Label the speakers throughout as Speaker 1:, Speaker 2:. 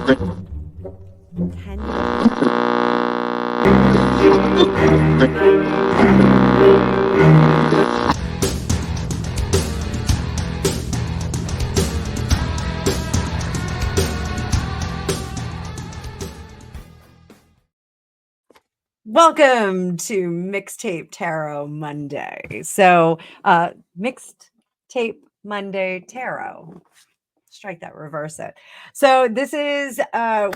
Speaker 1: Welcome to Mixtape Tarot Monday. So, Mixtape Monday Tarot. Strike that, reverse it. So this is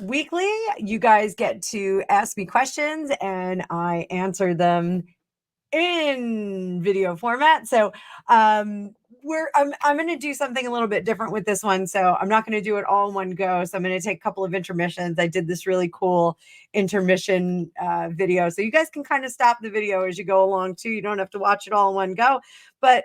Speaker 1: weekly. You guys get to ask me questions and I answer them in video format. So I'm going to do something a little bit different with this one. So I'm not going to do it all in one go. So I'm going to take a couple of intermissions. I did this really cool intermission video. So you guys can kind of stop the video as you go along too. You don't have to watch it all in one go. But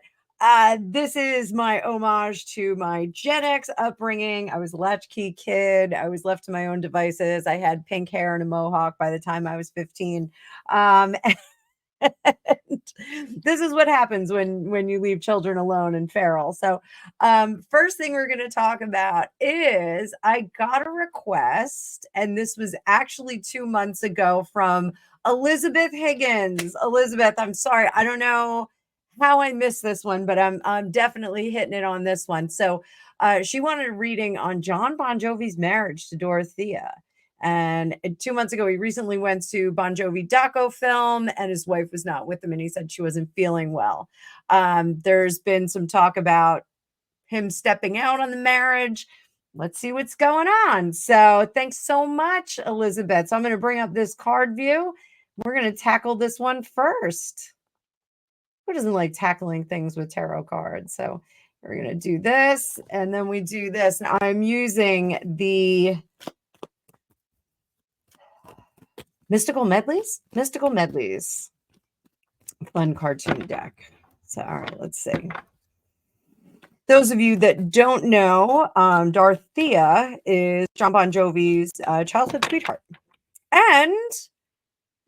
Speaker 1: this is my homage to my Gen X upbringing. I was a latchkey kid. I was left to my own devices. I had pink hair and a mohawk by the time I was 15. This is what happens when you leave children alone and feral. So first thing we're going to talk about is I got a request, and this was actually 2 months ago, from Elizabeth Higgins. Elizabeth, I'm sorry, I don't know how I missed this one, but I'm definitely hitting it on this one. So she wanted a reading on John Bon Jovi's marriage to Dorothea. And 2 months ago, he recently went to Bon Jovi doco film, and his wife was not with him, and he said she wasn't feeling well. There's been some talk about him stepping out on the marriage. Let's see what's going on. So thanks so much, Elizabeth. So I'm going to bring up this card view. We're going to tackle this one first. Who doesn't like tackling things with tarot cards? So we're going to do this, and then we do this. And I'm using the Mystical Medleys? Mystical Medleys. Fun cartoon deck. So, all right, let's see. Those of you that don't know, Dorothea is John Bon Jovi's childhood sweetheart. And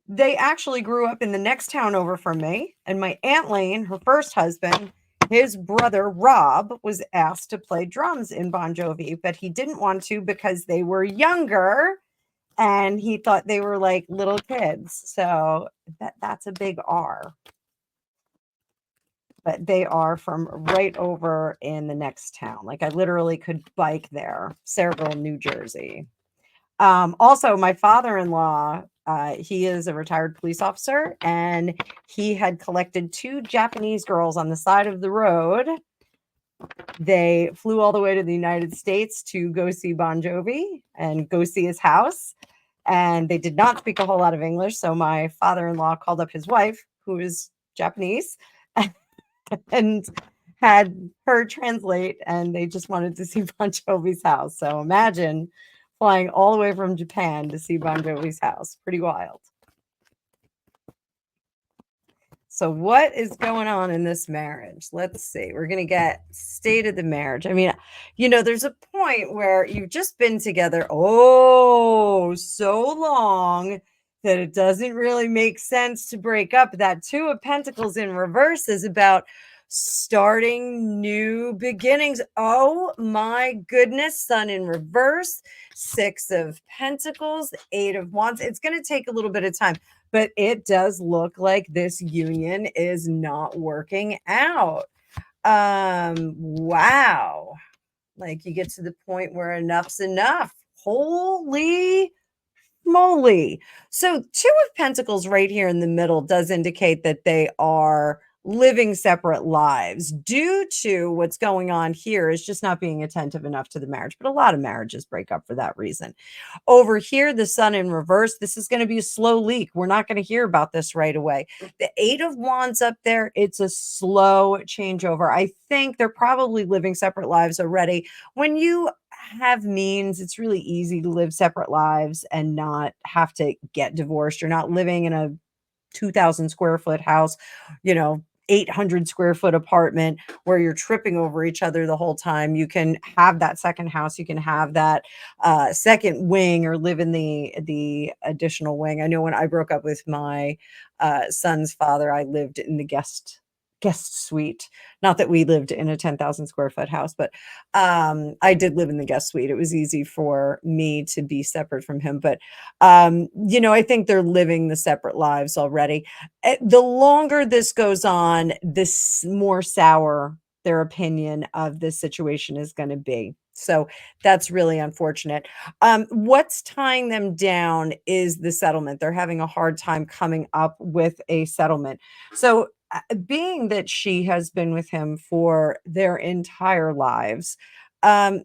Speaker 1: they actually grew up in the next town over from me. And my Aunt Lane, her first husband, his brother Rob, was asked to play drums in Bon Jovi, but he didn't want to because they were younger. And he thought they were like little kids. So that's a big R. But they are from right over in the next town. Like I literally could bike there, Sayreville, New Jersey. Also, my father-in-law, he is a retired police officer, and he had collected 2 Japanese girls on the side of the road. They flew all the way to the United States to go see Bon Jovi and go see his house. And they did not speak a whole lot of English. So my father-in-law called up his wife, who is Japanese, and had her translate. And they just wanted to see Bon Jovi's house. So imagine flying all the way from Japan to see Bon Jovi's house. Pretty wild. So what is going on in this marriage? Let's see. We're going to get state of the marriage. I mean, you know, there's a point where you've just been together so long that it doesn't really make sense to break up. That 2 of Pentacles in reverse is about starting new beginnings. Oh my goodness. Sun in reverse, 6 of Pentacles, 8 of Wands. It's going to take a little bit of time. But it does look like this union is not working out. Wow. Like you get to the point where enough's enough. Holy moly. So 2 of Pentacles right here in the middle does indicate that they are living separate lives due to what's going on here is just not being attentive enough to the marriage. But a lot of marriages break up for that reason. Over here, the Sun in reverse, this is going to be a slow leak. We're not going to hear about this right away. The 8 of Wands up there, it's a slow changeover. I think they're probably living separate lives already. When you have means, it's really easy to live separate lives and not have to get divorced. You're not living in a 2,000 square foot house, 800 square foot apartment where you're tripping over each other the whole time. You can have that second house. You can have that second wing or live in the additional wing. I know when I broke up with my son's father, I lived in the guest guest suite. Not that we lived in a 10,000 square foot house, but I did live in the guest suite. It was easy for me to be separate from him. But, I think they're living the separate lives already. The longer this goes on, this more sour their opinion of this situation is going to be. So that's really unfortunate. What's tying them down is the settlement. They're having a hard time coming up with a settlement. So being that she has been with him for their entire lives, um,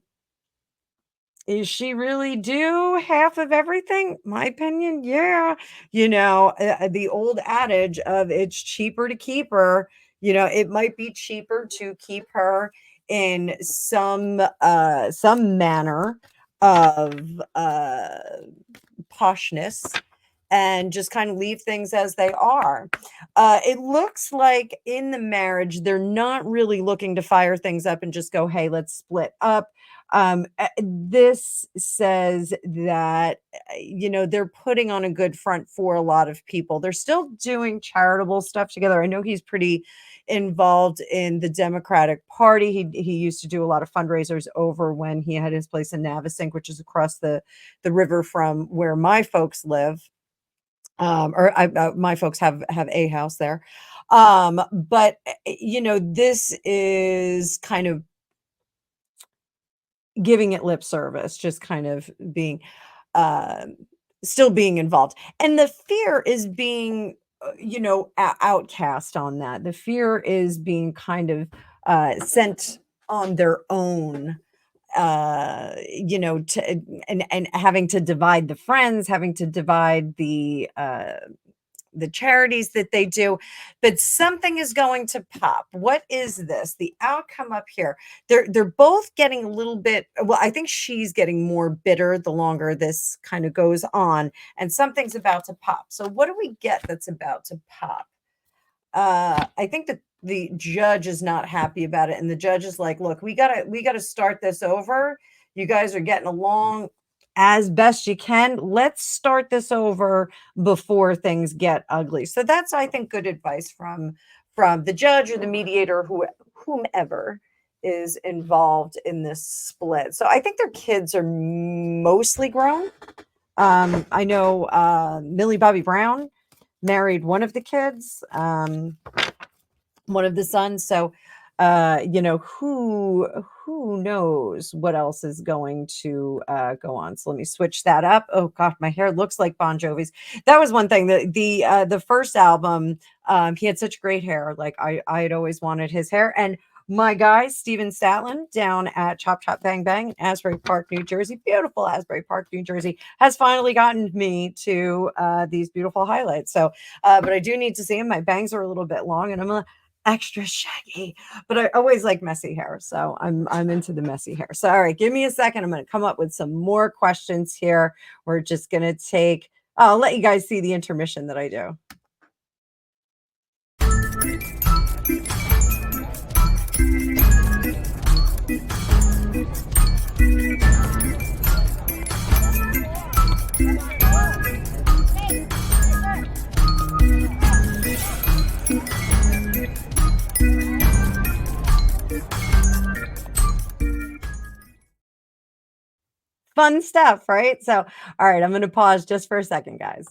Speaker 1: is she really due half of everything? My opinion, yeah. The old adage of it's cheaper to keep her, it might be cheaper to keep her in some manner of poshness and just kind of leave things as they are. It looks like in the marriage, they're not really looking to fire things up and just go, hey, let's split up. This says that, they're putting on a good front for a lot of people. They're still doing charitable stuff together. I know he's pretty involved in the Democratic Party. He used to do a lot of fundraisers over when he had his place in Navasink, which is across the river from where my folks live. My folks have a house there. But this is kind of giving it lip service, just kind of being um still being involved. And the fear is being outcast on that. The fear is being kind of sent on their own, to and having to divide the friends, having to divide the charities that they do. But something is going to pop. What is this? The outcome up here. They're both getting a little bit, well, I think she's getting more bitter the longer this kind of goes on, and something's about to pop. So what do we get that's about to pop? I think that the judge is not happy about it, and the judge is like, look, we gotta start this over. You guys are getting along as best you can. Let's start this over before things get ugly. So that's, I think, good advice from the judge or the mediator, whomever is involved in this split. So I think their kids are mostly grown. I know Millie Bobby Brown married one of the kids, one of the sons. So, who knows what else is going to go on. So let me switch that up. Oh God, my hair looks like Bon Jovi's. That was one thing. The first album, he had such great hair. Like I had always wanted his hair. And my guy, Steven Statlin, down at Chop Chop Bang Bang in Asbury Park, New Jersey, beautiful Asbury Park, New Jersey, has finally gotten me to these beautiful highlights. So, but I do need to see him. My bangs are a little bit long, and I'm extra shaggy, but I always like messy hair, so I'm into the messy hair. So all right, give me a second. I'm going to come up with some more questions here. We're just going to take, I'll let you guys see the intermission that I do. Fun stuff, right? So, all right, I'm going to pause just for a second, guys.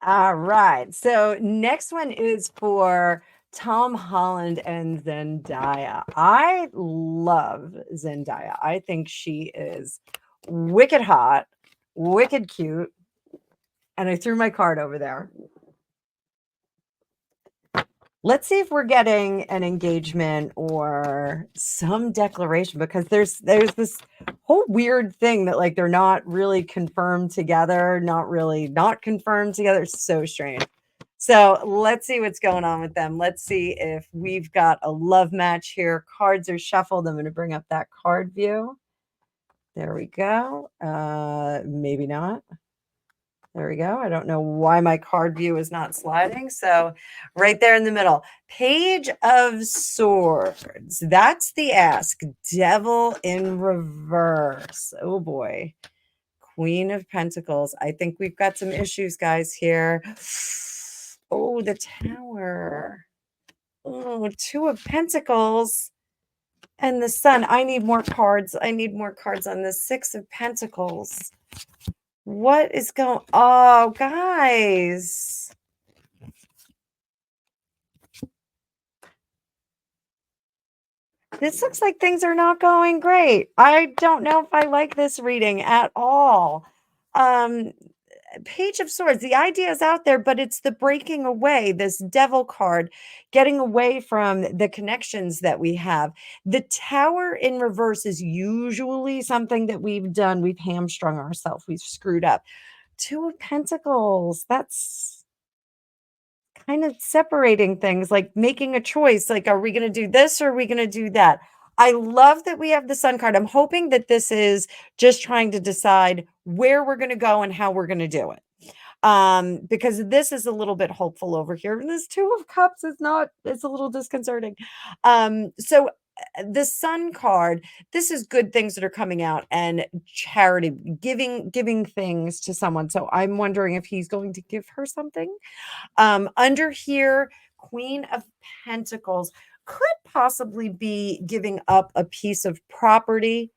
Speaker 1: All right. So, next one is for Tom Holland and Zendaya. I love Zendaya. I think she is wicked hot, wicked cute. And I threw my card over there. Let's see if we're getting an engagement or some declaration, because there's this whole weird thing that, like, they're not really confirmed together, not confirmed together. It's so strange. So let's see what's going on with them. Let's see if we've got a love match here. Cards are shuffled. I'm going to bring up that card view. There we go. Maybe not. There we go. I don't know why my card view is not sliding. So right there in the middle, Page of Swords. That's the ask. Devil in reverse. Oh boy. Queen of Pentacles. I think we've got some issues, guys, here. Oh, the Tower. Oh, Two of Pentacles and the Sun. I need more cards. I need more cards on the Six of Pentacles. What is going? Oh, guys. This looks like things are not going great. I don't know if I like this reading at all. Page of Swords, the idea is out there, but it's the breaking away, this devil card, getting away from the connections that we have. The Tower in reverse is usually something that we've done. We've hamstrung ourselves. We've screwed up. Two of Pentacles. That's kind of separating things, like making a choice. Like, are we going to do this or are we going to do that? I love that we have the Sun card. I'm hoping that this is just trying to decide where we're going to go and how we're going to do it. Because this is a little bit hopeful over here. And this Two of Cups is not, it's a little disconcerting. So the Sun card, this is good things that are coming out and charity, giving things to someone. So I'm wondering if he's going to give her something. Under here, Queen of Pentacles could possibly be giving up a piece of property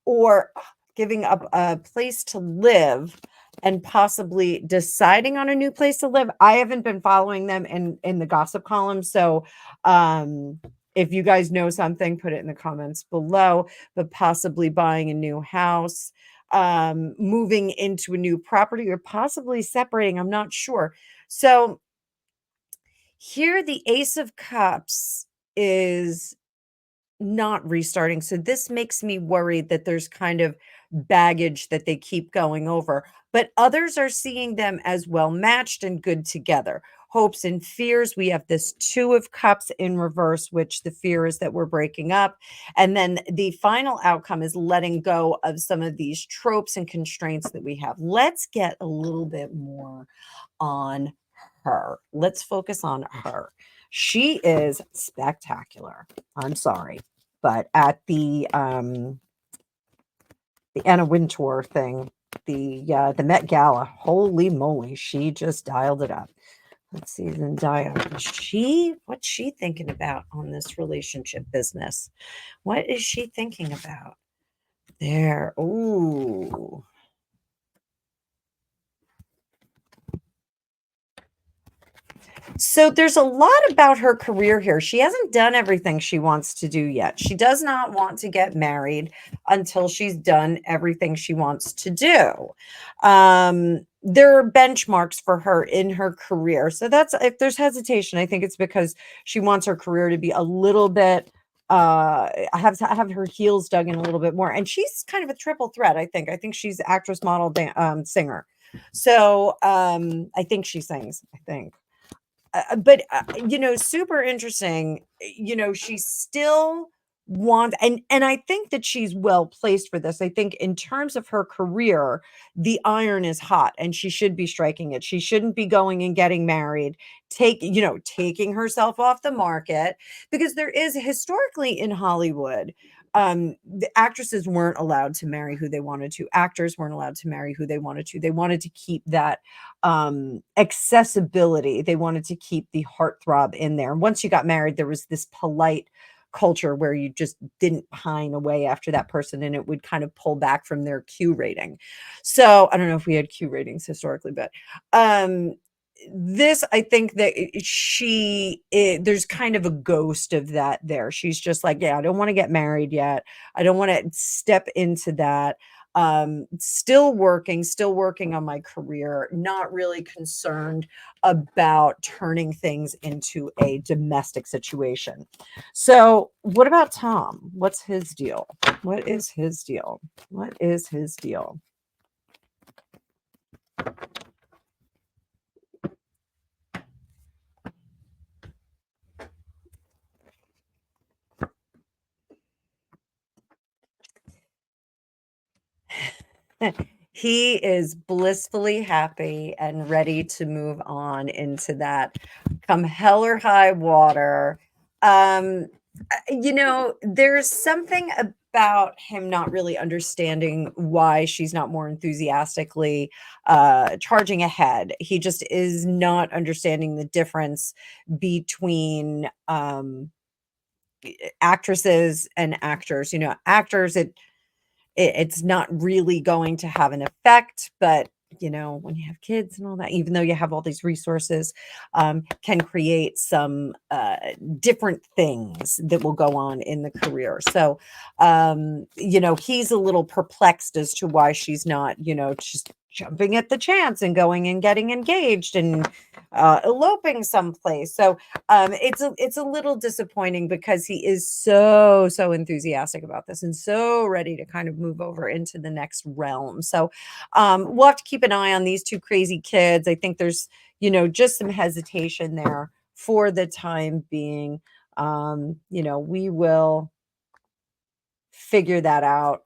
Speaker 1: or giving up a place to live and possibly deciding on a new place to live. I haven't been following them in the gossip column. So if you guys know something, put it in the comments below, but possibly buying a new house, moving into a new property, or possibly separating. I'm not sure. So here, the Ace of Cups is not restarting. So this makes me worried that there's kind of baggage that they keep going over, but others are seeing them as well matched and good together. Hopes and fears. We have this Two of Cups in reverse, which the fear is that we're breaking up. And then the final outcome is letting go of some of these tropes and constraints that we have. Let's get a little bit more on her. Let's focus on her. She is spectacular. I'm sorry, but at the Anna Wintour thing, the Met Gala, holy moly, she just dialed it up. Let's see, Zendaya. What's she thinking about on this relationship business? What is she thinking about? There. Ooh. So there's a lot about her career here. She hasn't done everything she wants to do yet. She does not want to get married until she's done everything she wants to do. There are benchmarks for her in her career. So that's, if there's hesitation, I think it's because she wants her career to be a little bit have her heels dug in a little bit more. And she's kind of a triple threat, I think. I think she's actress, model, singer. So I think she sings, I think. But super interesting. She still wants, and I think that she's well placed for this. I think in terms of her career, the iron is hot and she should be striking it. She shouldn't be going and getting married, taking herself off the market, because there is historically in Hollywood, the actresses weren't allowed to marry who they wanted to. Actors weren't allowed to marry who they wanted to. They wanted to keep that accessibility. They wanted to keep the heartthrob in there. And once you got married, there was this polite culture where you just didn't pine away after that person, and it would kind of pull back from their Q rating. So I don't know if we had Q ratings historically, but this, I think that there's kind of a ghost of that there. She's just like, yeah, I don't want to get married yet. I don't want to step into that. Still working on my career, not really concerned about turning things into a domestic situation. So what about Tom? What's his deal? What is his deal? What is his deal? He is blissfully happy and ready to move on into that, come hell or high water. There's something about him not really understanding why she's not more enthusiastically charging ahead. He just is not understanding the difference between actresses and actors. You know, actors, it's not really going to have an effect, but you know, when you have kids and all that, even though you have all these resources, can create some different things that will go on in the career. So you know, he's a little perplexed as to why she's not, you know, just jumping at the chance and going and getting engaged and eloping someplace. So it's a little disappointing because he is so enthusiastic about this and so ready to kind of move over into the next realm. So we'll have to keep an eye on these two crazy kids. I think there's, you know, just some hesitation there for the time being. You know, we will figure that out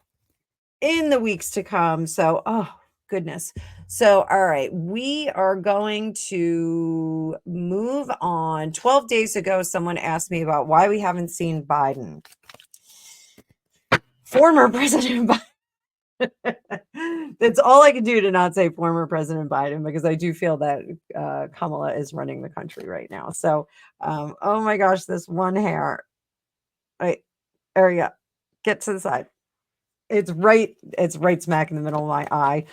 Speaker 1: in the weeks to come. So, oh goodness. So, all right, we are going to move on. 12 days ago, someone asked me about why we haven't seen Biden. Former President Biden. That's all I can do to not say former President Biden, because I do feel that Kamala is running the country right now. So, oh my gosh, this one hair. Right, there we go. Get to the side. It's right smack in the middle of my eye.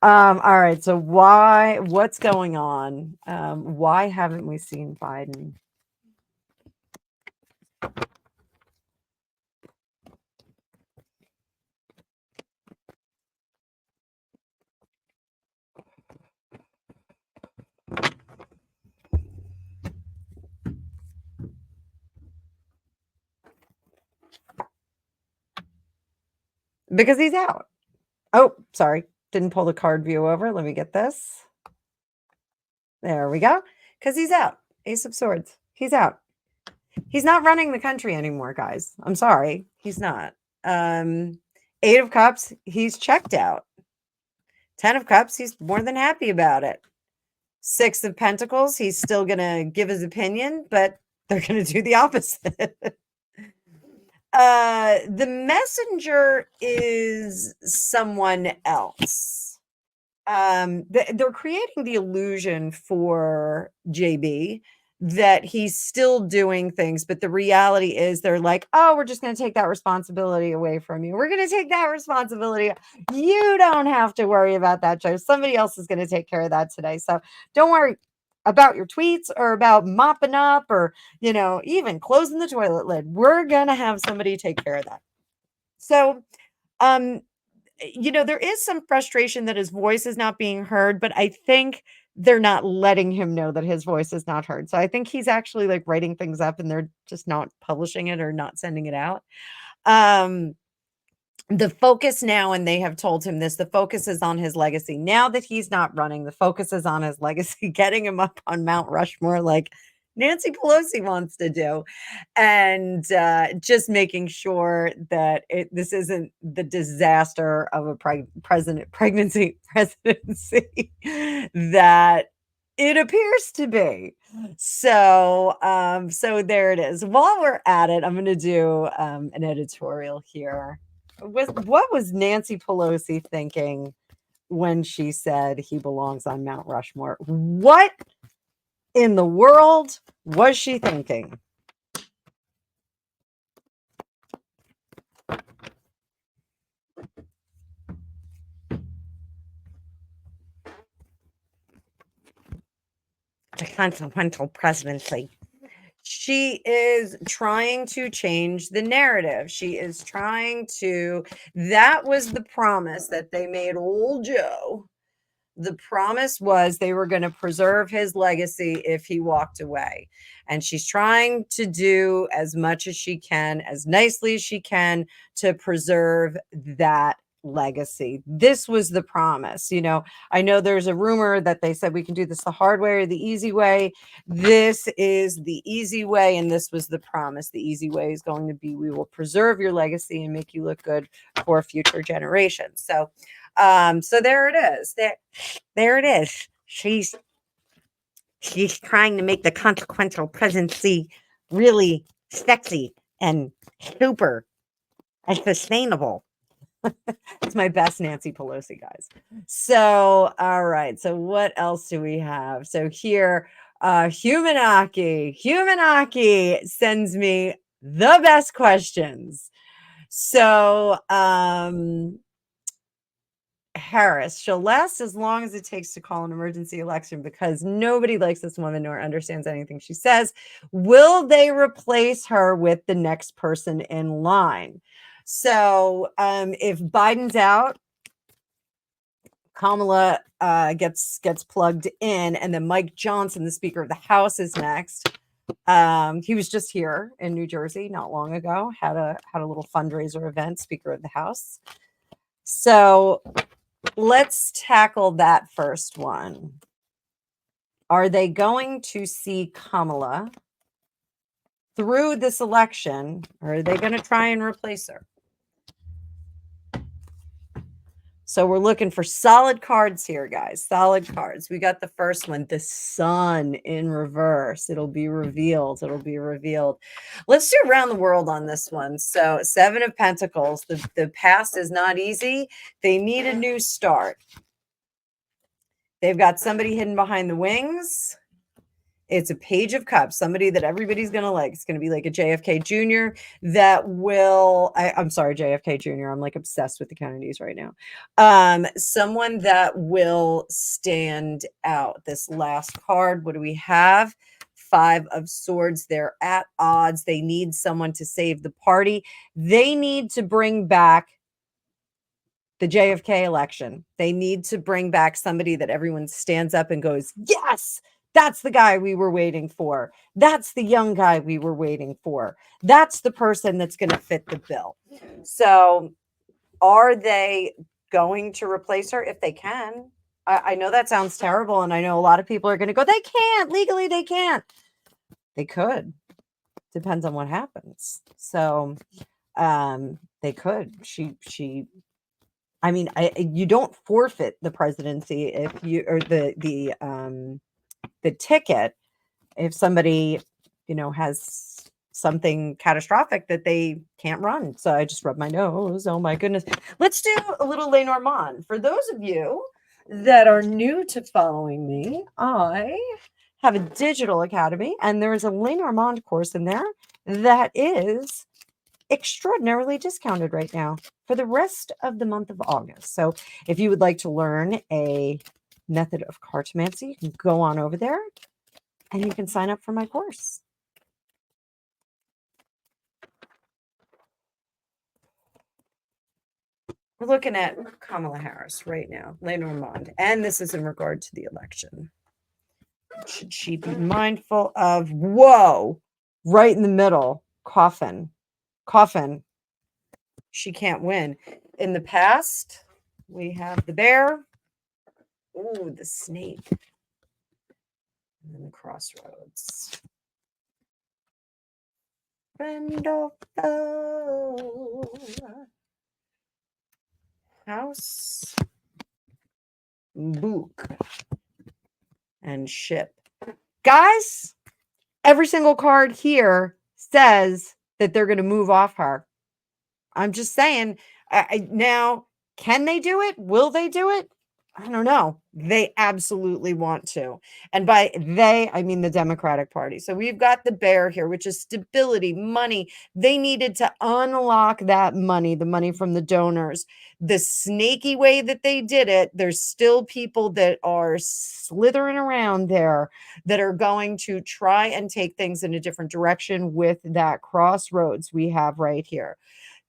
Speaker 1: All right, so what's going on? Why haven't we seen Biden? Because he's out. Oh, sorry. Didn't pull the card view over. Let me get this. There we go. Because he's out. Ace of Swords. He's out. He's not running the country anymore, guys. I'm sorry. He's not. Eight of Cups, he's checked out. 10 of Cups, he's more than happy about it. 6 of Pentacles, he's still going to give his opinion, but they're going to do the opposite. The messenger is someone else. They're creating the illusion for JB that he's still doing things, but the reality is they're like, oh, we're just going to take that responsibility away from you. We're going to take that responsibility. You don't have to worry about that, Joe. Somebody else is going to take care of that today. So don't worry about your tweets or about mopping up or, you know, even closing the toilet lid. We're going to have somebody take care of that. So, you know, there is some frustration that his voice is not being heard, but I think they're not letting him know that his voice is not heard. So I think he's actually like writing things up and they're just not publishing it or not sending it out. The focus now, and they have told him this, the focus is on his legacy. Now that he's not running, the focus is on his legacy, getting him up on Mount Rushmore like Nancy Pelosi wants to do, and just making sure that this isn't the disaster of a presidency that it appears to be. So, so there it is. While we're at it, I'm going to do an editorial here. What was Nancy Pelosi thinking when she said he belongs on Mount Rushmore? What in the world was she thinking? The consequential presidency. She is trying to change the narrative. She is trying to, that was the promise that they made old Joe. The promise was they were going to preserve his legacy if he walked away. And she's trying to do as much as she can, as nicely as she can, to preserve that legacy. This was the promise. You know, I know there's a rumor that they said we can do this the hard way or the easy way. This is the easy way, and this was the promise. The easy way is going to be we will preserve your legacy and make you look good for future generations. So so there it is. There it is. She's trying to make the consequential presidency really sexy and super. and sustainable. It's my best Nancy Pelosi, guys. So, all right. So what else do we have? So here, Humanaki sends me the best questions. So, Harris, she'll last as long as it takes to call an emergency election because nobody likes this woman nor understands anything she says. Will they replace her with the next person in line? So if Biden's out, Kamala gets plugged in, and then Mike Johnson, the Speaker of the House, is next. He was just here in New Jersey not long ago. Had a little fundraiser event. Speaker of the House. So let's tackle that first one. Are they going to see Kamala through this election, or are they going to try and replace her? So we're looking for solid cards here, guys. Solid cards. We got the first one, the sun in reverse. It'll be revealed. It'll be revealed. Let's do around the world on this one. So 7 of Pentacles. The past is not easy. They need a new start. They've got somebody hidden behind the wings. It's a Page of Cups, somebody that everybody's going to like. It's going to be like a JFK Jr. that will, I'm sorry, JFK Jr. I'm like obsessed with the Kennedys right now. Someone that will stand out. This last card, what do we have? 5 of Swords. They're at odds. They need someone to save the party. They need to bring back the JFK election. They need to bring back somebody that everyone stands up and goes, yes, that's the guy we were waiting for. That's the young guy we were waiting for. That's the person that's going to fit the bill. So are they going to replace her if they can? I know that sounds terrible. And I know a lot of people are going to go, they can't. Legally, they can't. They could. Depends on what happens. So they could. I mean, you don't forfeit the presidency if you, or the ticket, if somebody, has something catastrophic that they can't run. So I just rubbed my nose. Oh my goodness. Let's do a little Lenormand. For those of you that are new to following me, I have a digital academy, and there is a Lenormand course in there that is extraordinarily discounted right now for the rest of the month of August. So if you would like to learn a method of cartomancy, you can go on over there and you can sign up for my course. We're looking at Kamala Harris right now, Lenormand, and this is in regard to the election. Should she be mindful of, whoa, right in the middle, coffin. She can't win. In the past, we have the bear. Ooh, the snake. And then the crossroads. Friend or foe. House. Book. And ship. Guys, every single card here says that they're going to move off her. I'm just saying. Now, can they do it? Will they do it? I don't know. They absolutely want to. And by they, I mean the Democratic Party. So we've got the bear here, which is stability, money. They needed to unlock that money, the money from the donors. The snaky way that they did it, there's still people that are slithering around there that are going to try and take things in a different direction with that crossroads we have right here.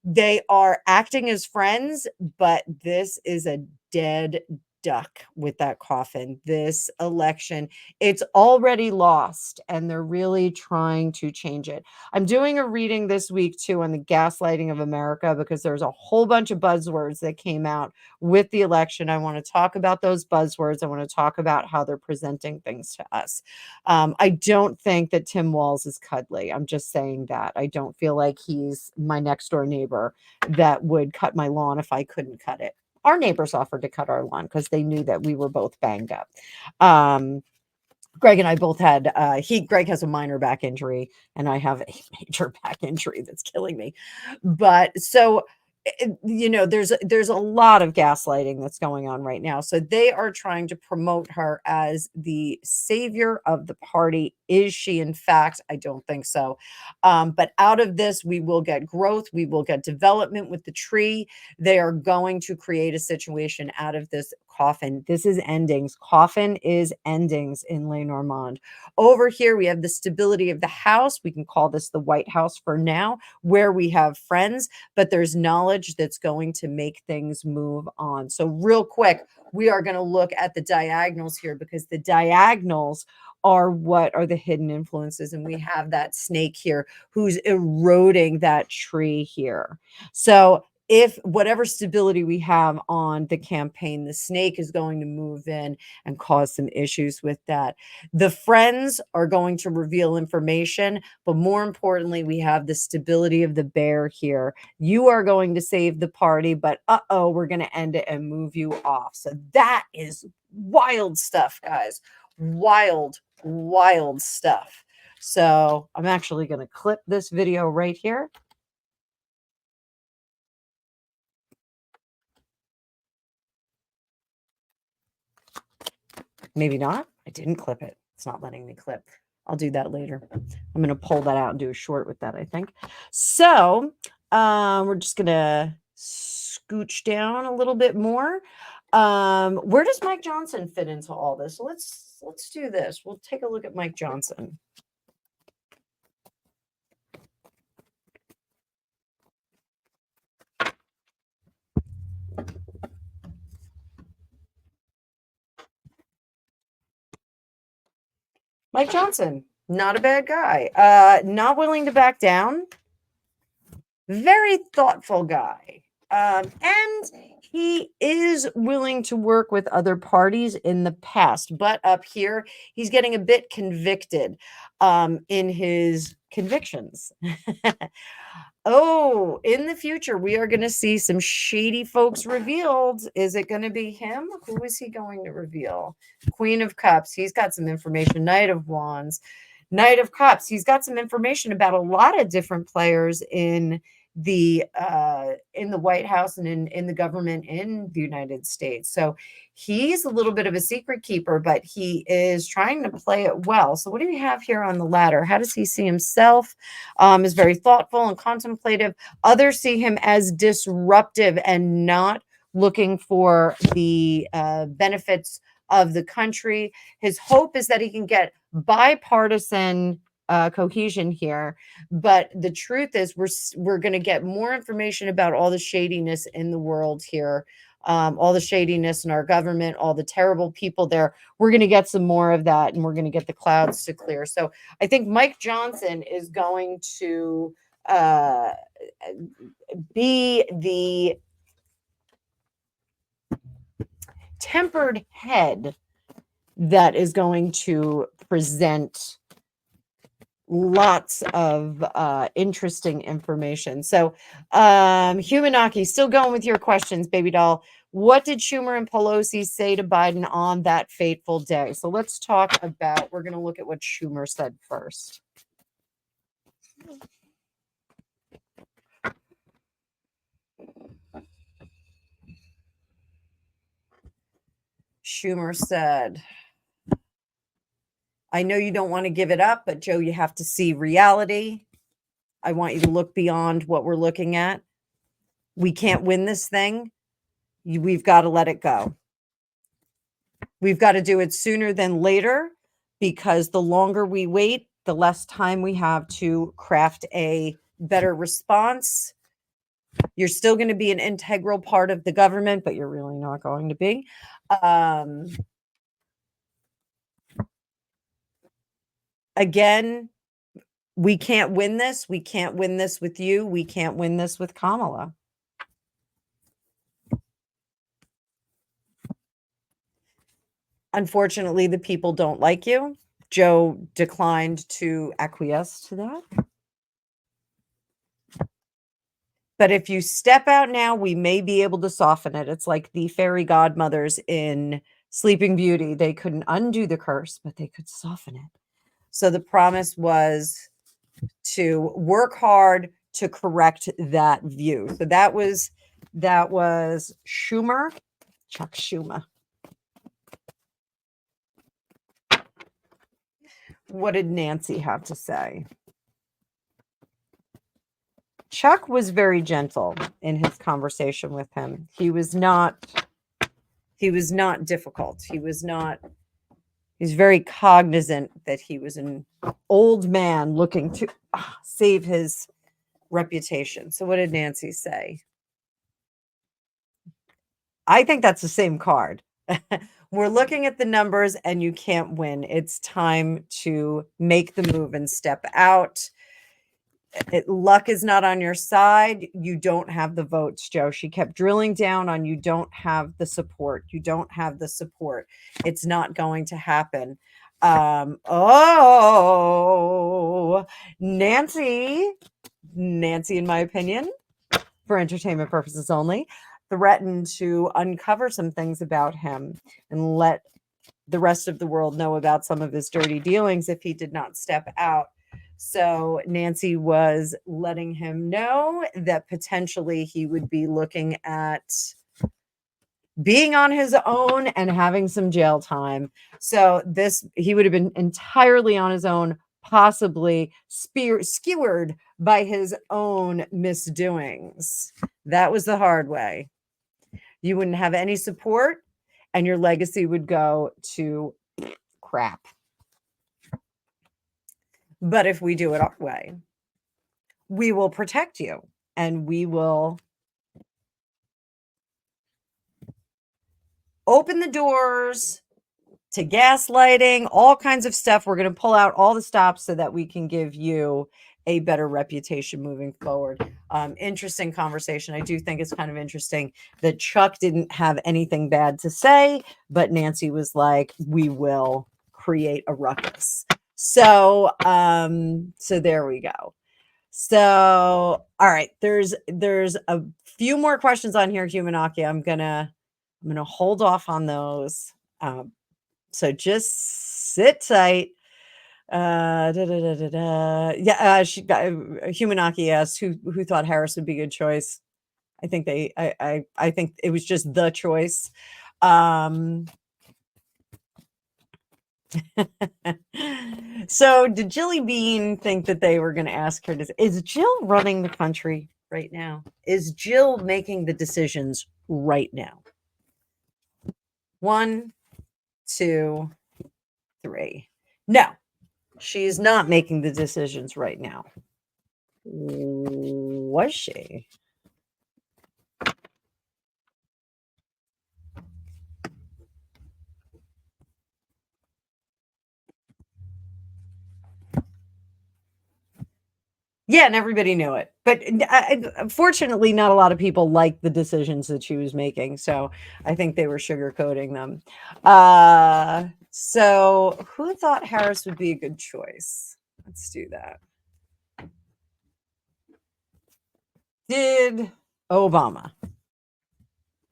Speaker 1: They are acting as friends, but this is a dead duck with that coffin. This election, it's already lost, and they're really trying to change it. I'm doing a reading this week too on the gaslighting of America, because there's a whole bunch of buzzwords that came out with the election. I want to talk about those buzzwords. I want to talk about how they're presenting things to us. I don't think that Tim Walz is cuddly. I'm just saying that. I don't feel like he's my next door neighbor that would cut my lawn if I couldn't cut it. Our neighbors offered to cut our lawn because they knew that we were both banged up. Greg and I both had Greg has a minor back injury and I have a major back injury that's killing me. But so there's a lot of gaslighting that's going on right now. So they are trying to promote her as the savior of the party. Is she in fact? I don't think so. But out of this, we will get growth, we will get development with the tree. They are going to create a situation out of this coffin. This is endings. Coffin is endings in Lenormand. Over here, we have the stability of the house. We can call this the White House for now, where we have friends, but there's knowledge that's going to make things move on. So real quick, we are going to look at the diagonals here, because the diagonals are what are the hidden influences. And we have that snake here who's eroding that tree here. So if whatever stability we have on the campaign, the snake is going to move in and cause some issues with that. The friends are going to reveal information, but more importantly, we have the stability of the bear here. You are going to save the party, but we're going to end it and move you off. So that is wild stuff, guys. Wild, wild stuff. So I'm actually going to clip this video right here. Maybe not. I didn't clip it. It's not letting me clip. I'll do that later. I'm going to pull that out and do a short with that, I think. So we're just going to scooch down a little bit more. Where does Mike Johnson fit into all this? So let's do this. We'll take a look at Mike Johnson. Mike Johnson, not a bad guy. Not willing to back down. Very thoughtful guy. And he is willing to work with other parties in the past. But up here, he's getting a bit convicted in his convictions. Oh, in the future, we are going to see some shady folks revealed. Is it going to be him? Who is he going to reveal? Queen of Cups. He's got some information. Knight of Wands. Knight of Cups. He's got some information about a lot of different players in the White House and in the government in the United States. So he's a little bit of a secret keeper, but he is trying to play it well. So what do we have here on the ladder? How does he see himself? Is very thoughtful and contemplative. Others see him as disruptive and not looking for the benefits of the country. His hope is that he can get bipartisan cohesion here, but the truth is we're going to get more information about all the shadiness in the world here, all the shadiness in our government, all the terrible people there. We're going to get some more of that, and we're going to get the clouds to clear. So I think Mike Johnson is going to be the tempered head that is going to present lots of interesting information. So Humanaki, still going with your questions, baby doll. What did Schumer and Pelosi say to Biden on that fateful day? So let's talk about, we're going to look at what Schumer said first. Schumer said, I know you don't want to give it up, but Joe, you have to see reality. I want you to look beyond what we're looking at. We can't win this thing. We've got to let it go. We've got to do it sooner than later, because the longer we wait, the less time we have to craft a better response. You're still going to be an integral part of the government, but you're really not going to be. Again, we can't win this. We can't win this with you. We can't win this with Kamala. Unfortunately, the people don't like you. Joe declined to acquiesce to that. But if you step out now, we may be able to soften it. It's like the fairy godmothers in Sleeping Beauty. They couldn't undo the curse, but they could soften it. So the promise was to work hard to correct that view. So that was Schumer, Chuck Schumer. What did Nancy have to say? Chuck was very gentle in his conversation with him. He was not difficult. He's very cognizant that he was an old man looking to save his reputation. So what did Nancy say? I think that's the same card. We're looking at the numbers and you can't win. It's time to make the move and step out. Luck is not on your side. You don't have the votes, Joe. She kept drilling down on you don't have the support. You don't have the support. It's not going to happen. Nancy, in my opinion, for entertainment purposes only, threatened to uncover some things about him and let the rest of the world know about some of his dirty dealings if he did not step out. So Nancy was letting him know that potentially he would be looking at being on his own and having some jail time. So he would have been entirely on his own, possibly skewered by his own misdoings. That was the hard way. You wouldn't have any support and your legacy would go to crap. But if we do it our way, we will protect you and we will open the doors to gaslighting, all kinds of stuff. We're going to pull out all the stops so that we can give you a better reputation moving forward. Interesting conversation. I do think it's kind of interesting that Chuck didn't have anything bad to say, but Nancy was like, we will create a ruckus. So there we go. So, all right, there's a few more questions on here, Humanaki. I'm gonna hold off on those. So just sit tight. Yeah, Humanaki asked who thought Harris would be a good choice. I think I think it was just the choice. So did Jilly Bean think that they were going to ask her is Jill running the country right now? Is Jill making the decisions right now? 1, 2, 3. No, she's not making the decisions right now. Was she? Yeah, and everybody knew it. But unfortunately, not a lot of people liked the decisions that she was making. So I think they were sugarcoating them. So who thought Harris would be a good choice? Let's do that. Did Obama?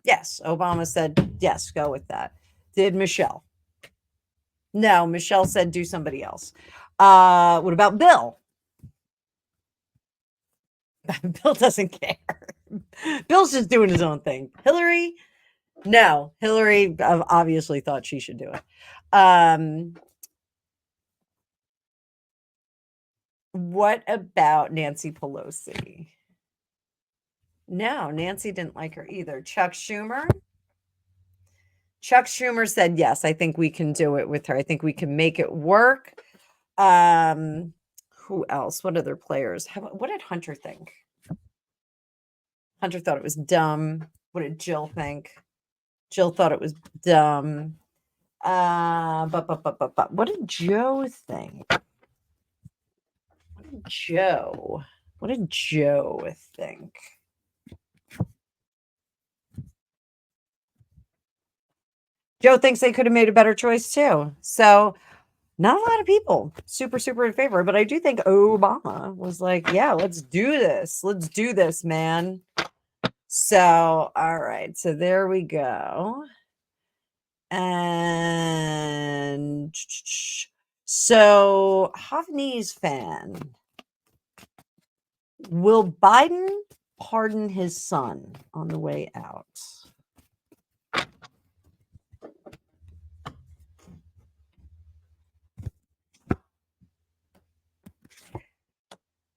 Speaker 1: Yes, Obama said, yes, go with that. Did Michelle? No, Michelle said do somebody else. What about Bill? Bill doesn't care. Bill's just doing his own thing. Hillary? No, Hillary obviously thought she should do it. What about Nancy Pelosi? No, Nancy didn't like her either. Chuck Schumer? Chuck Schumer said, yes, I think we can do it with her. I think we can make it work. Who else? What other players? What did Hunter think? Hunter thought it was dumb. What did Jill think? Jill thought it was dumb. But what did Joe think? What did Joe think? Joe thinks they could have made a better choice too. So not a lot of people super in favor, but I do think Obama was like, yeah, let's do this, man. So all right, so there we go. And so, Havanese fan, will Biden pardon his son on the way out?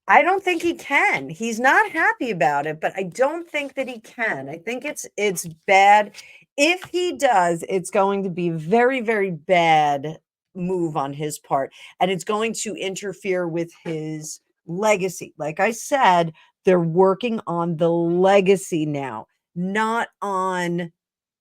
Speaker 1: I don't think he can. He's not happy about it, but I don't think that he can. I think it's bad. If he does, it's going to be very, very bad move on his part, and it's going to interfere with his legacy. Like I said, they're working on the legacy now, not on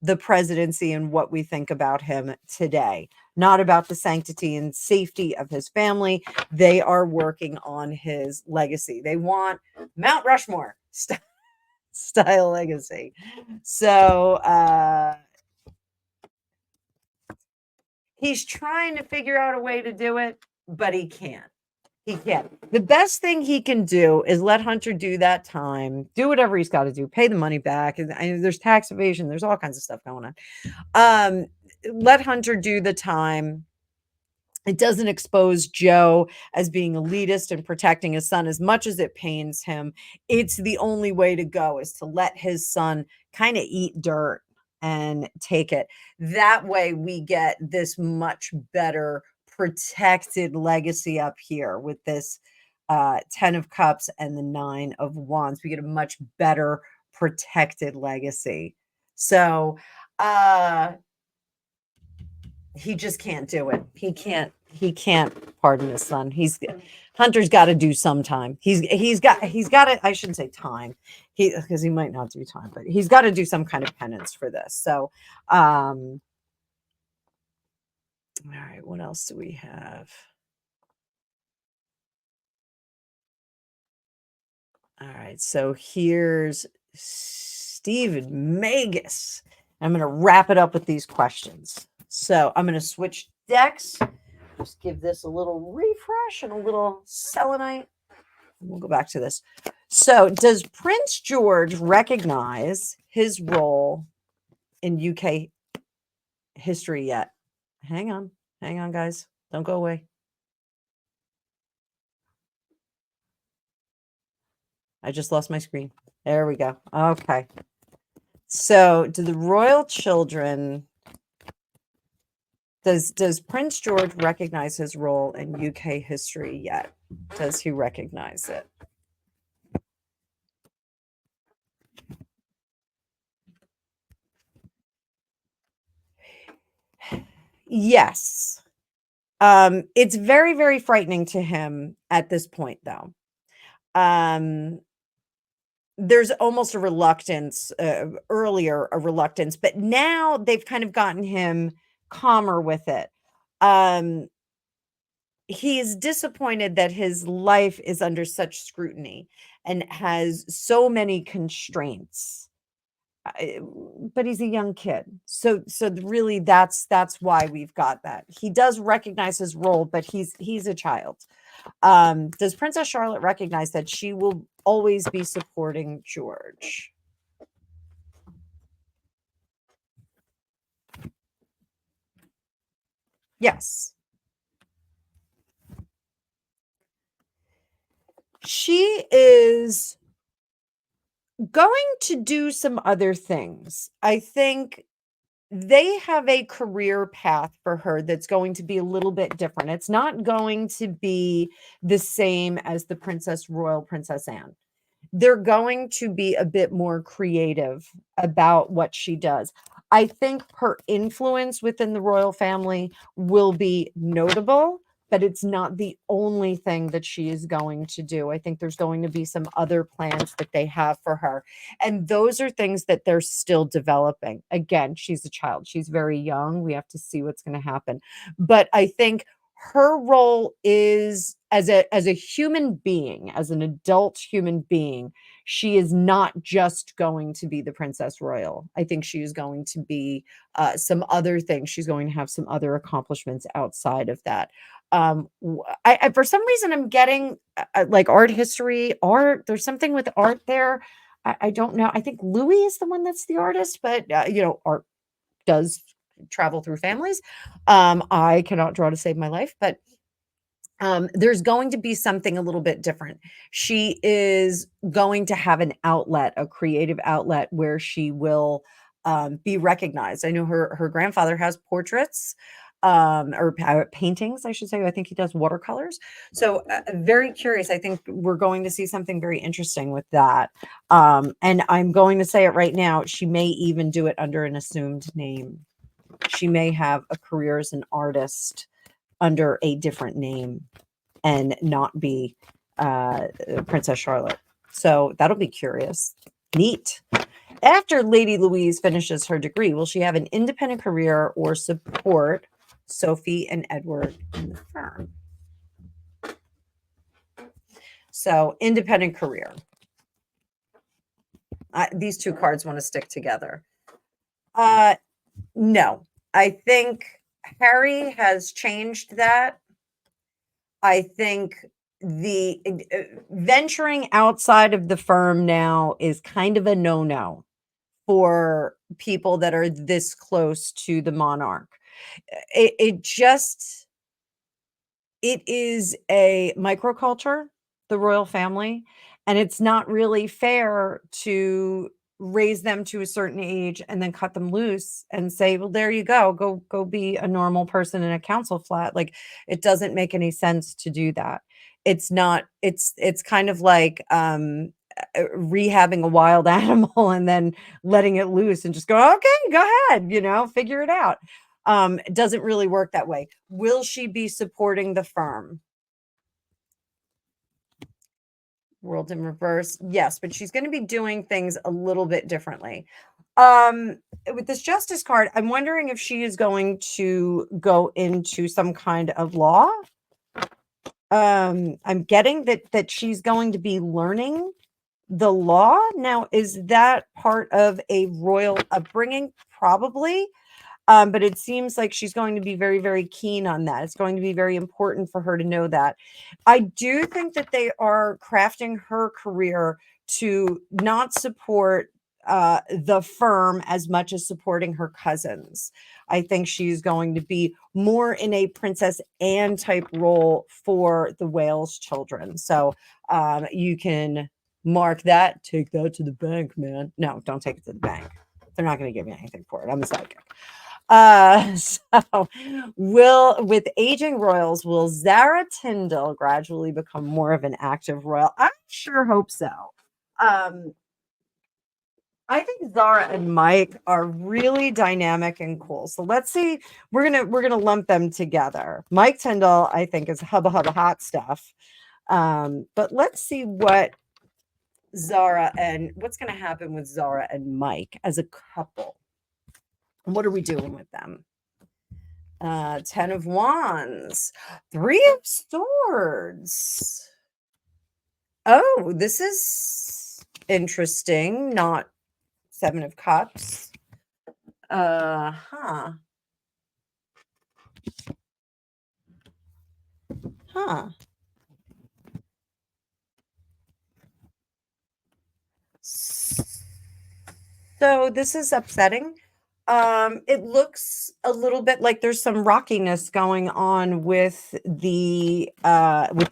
Speaker 1: the presidency and what we think about him today, not about the sanctity and safety of his family. They are working on his legacy. They want Mount Rushmore style legacy. So he's trying to figure out a way to do it, but he can't. He can't. The best thing he can do is let Hunter do that time, do whatever he's got to do, pay the money back. And there's tax evasion, there's all kinds of stuff going on. Let Hunter do the time. It doesn't expose Joe as being elitist and protecting his son as much as it pains him. It's the only way to go, is to let his son kind of eat dirt and take it. That way we get this much better protected legacy up here with this 10 of Cups and the 9 of Wands. We get a much better protected legacy. So he just can't do it. He can't pardon his son. Hunter's got to do some time. He's got to, I shouldn't say time. Because he might not do time, but he's got to do some kind of penance for this. So all right, what else do we have? All right, so here's Stephen Magus. I'm going to wrap it up with these questions. So I'm going to switch decks. Just give this a little refresh and a little selenite. We'll go back to this. So, does Prince George recognize his role in UK history yet? Hang on, guys. Don't go away. I just lost my screen. There we go. Okay. So, do the royal children, does Prince George recognize his role in UK history yet? Does he recognize it? Yes. It's very, very frightening to him at this point, though. There's almost a reluctance, earlier a reluctance, but now they've kind of gotten him calmer with it. He is disappointed that his life is under such scrutiny and has so many constraints. But he's a young kid. So really that's why we've got that. He does recognize his role, but he's a child. Does Princess Charlotte recognize that she will always be supporting George? Yes. She is going to do some other things. I think they have a career path for her that's going to be a little bit different. It's not going to be the same as the Royal Princess Anne. They're going to be a bit more creative about what she does. I think her influence within the royal family will be notable, but it's not the only thing that she is going to do. I think there's going to be some other plans that they have for her. And those are things that they're still developing. Again, she's a child. She's very young. We have to see what's going to happen. But I think her role is as a human being, as an adult human being, she is not just going to be the Princess Royal. I think she is going to be some other things. She's going to have some other accomplishments outside of that. I for some reason I'm getting like art history, art. There's something with art there. I don't know. I think Louis is the one that's the artist, but art does travel through families. I cannot draw to save my life, but there's going to be something a little bit different. She is going to have an outlet, a creative outlet where she will be recognized. I know her grandfather has portraits, or paintings, I should say. I think he does watercolors. So very curious. I think we're going to see something very interesting with that. And I'm going to say it right now. She may even do it under an assumed name. She may have a career as an artist under a different name and not be Princess Charlotte. So that'll be curious. Neat. After Lady Louise finishes her degree, will she have an independent career or support Sophie and Edward in the firm? So, independent career. These two cards want to stick together. No, I think Harry has changed that. I think the venturing outside of the firm now is kind of a no-no for people that are this close to the monarch. It just it is a microculture, the royal family, and it's not really fair to raise them to a certain age and then cut them loose and say, "Well, there you go. Go be a normal person in a council flat." Like, it doesn't make any sense to do that. It's not it's kind of like, rehabbing a wild animal and then letting it loose and just go, "Okay, go ahead, figure it out." It doesn't really work that way. Will she be supporting the firm? World in reverse. Yes, but she's going to be doing things a little bit differently. With this justice card, I'm wondering if she is going to go into some kind of law. I'm getting that she's going to be learning the law. Now, is that part of a royal upbringing? Probably. But it seems like she's going to be very, very keen on that. It's going to be very important for her to know that. I do think that they are crafting her career to not support the firm as much as supporting her cousins. I think she's going to be more in a Princess Anne type role for the Wales children. So you can mark that, take that to the bank, man. No, don't take it to the bank. They're not going to give you anything for it. I'm a psychic. So with aging royals, will Zara Tyndall gradually become more of an active royal? I sure hope so. I think Zara and Mike are really dynamic and cool. So let's see. We're gonna lump them together. Mike Tyndall, I think, is hubba hubba hot stuff. But let's see what's gonna happen with Zara and Mike as a couple. What are we doing with them? 10 of Wands, 3 of Swords. Oh, this is interesting. Not 7 of Cups. Huh. So this is upsetting. It looks a little bit like there's some rockiness going on with the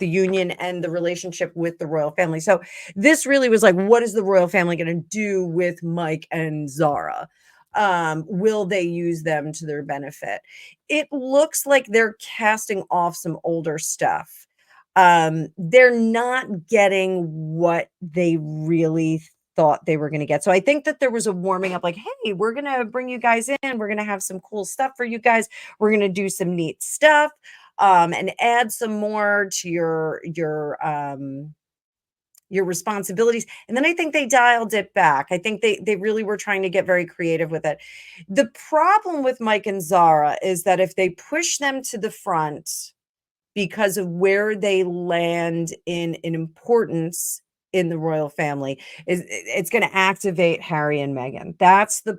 Speaker 1: union and the relationship with the royal family. So this really was like, what is the royal family going to do with Mike and Zara? Will they use them to their benefit? It looks like they're casting off some older stuff. They're not getting what they really thought they were going to get. So I think that there was a warming up like, hey, we're going to bring you guys in. We're going to have some cool stuff for you guys. We're going to do some neat stuff and add some more to your responsibilities. And then I think they dialed it back. I think they really were trying to get very creative with it. The problem with Mike and Zara is that if they push them to the front because of where they land in importance in the royal family, it's going to activate Harry and Meghan. That's the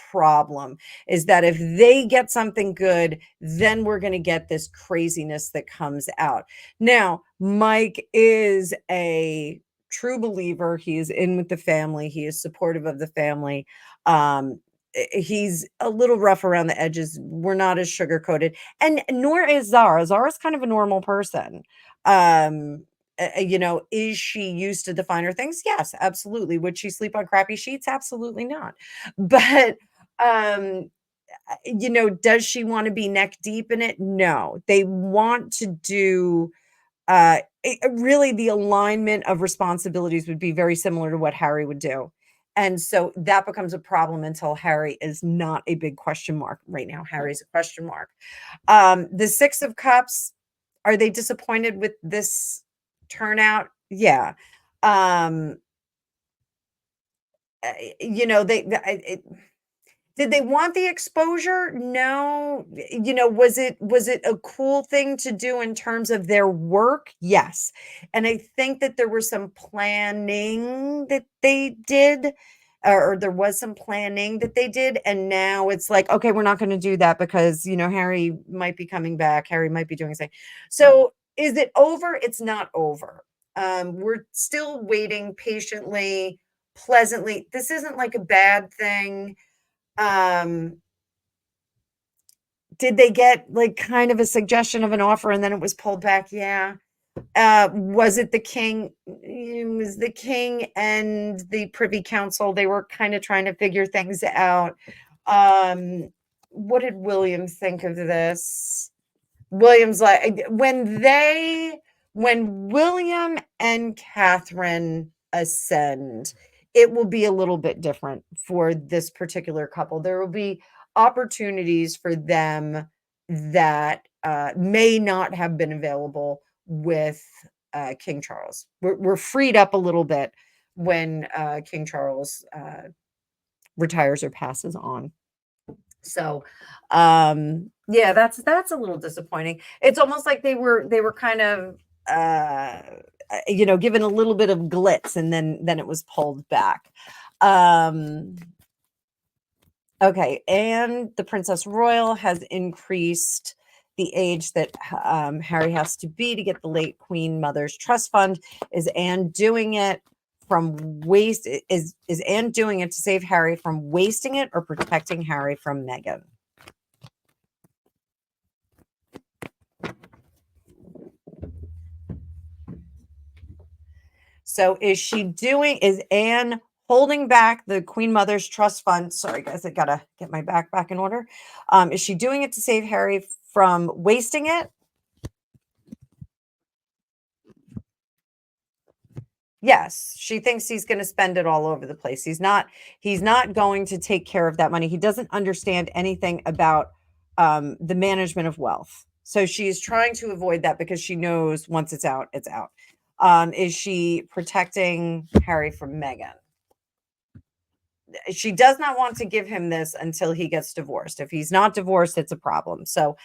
Speaker 1: problem, is that if they get something good, then we're going to get this craziness that comes out. Now, Mike is a true believer. He is in with the family. He is supportive of the family. he's a little rough around the edges. We're not as sugar coated, and nor is Zara. Zara's kind of a normal person. Is she used to the finer things? Yes, absolutely. Would she sleep on crappy sheets? Absolutely not. But does she want to be neck deep in it? No. They want to do really the alignment of responsibilities would be very similar to what Harry would do. And so that becomes a problem until Harry is not a big question mark. Right now, Harry's a question mark. The Six of Cups, are they disappointed with this turnout? Yeah. Did they want the exposure? No. Was it a cool thing to do in terms of their work? Yes. And I think that there was some planning that they did, or there was some planning that they did. And now it's like, okay, we're not going to do that because, Harry might be coming back. Harry might be doing something. So is it over? It's not over. We're still waiting patiently, pleasantly. This isn't like a bad thing. Did they get like kind of a suggestion of an offer and then it was pulled back? Yeah. Was it the king? It was the king and the Privy Council. They were kind of trying to figure things out. What did William think of this? William's like, when William and Catherine ascend, it will be a little bit different for this particular couple. There will be opportunities for them that may not have been available with King Charles. We're freed up a little bit when King Charles retires or passes on. So, yeah, that's a little disappointing. It's almost like they were kind of given a little bit of glitz and then it was pulled back. Okay, and the Princess Royal has increased the age that Harry has to be to get the late Queen Mother's Trust Fund. Is Anne doing it is Anne doing it to save Harry from wasting it or protecting Harry from Meghan? So is Anne holding back the Queen Mother's Trust Fund? Sorry, guys, I gotta get my back in order. Is she doing it to save Harry from wasting it? Yes, she thinks he's going to spend it all over the place. He's not going to take care of that money. He doesn't understand anything about the management of wealth. So she's trying to avoid that because she knows once it's out, it's out. Is she protecting Harry from Meghan? She does not want to give him this until he gets divorced. If he's not divorced, it's a problem. So,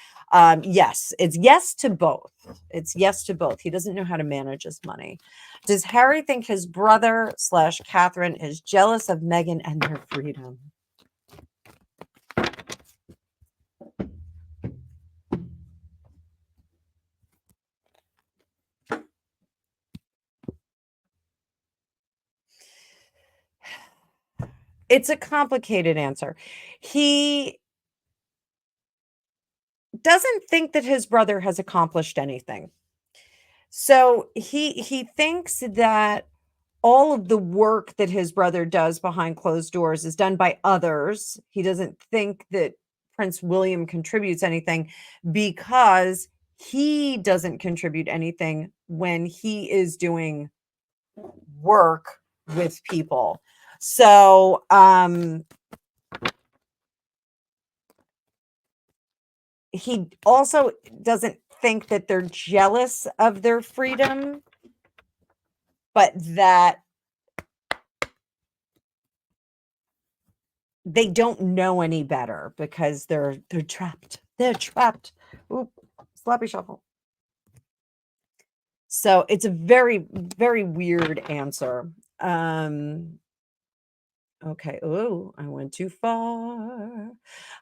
Speaker 1: yes, it's yes to both. It's yes to both. He doesn't know how to manage his money. Does Harry think his brother / Catherine is jealous of Meghan and their freedom? It's a complicated answer. He doesn't think that his brother has accomplished anything. So he thinks that all of the work that his brother does behind closed doors is done by others. He doesn't think that Prince William contributes anything because he doesn't contribute anything when he is doing work with people. So, he also doesn't think that they're jealous of their freedom, but that they don't know any better because they're trapped. They're trapped. Oop, sloppy shuffle. So it's a very, very weird answer. Okay. Oh, I went too far.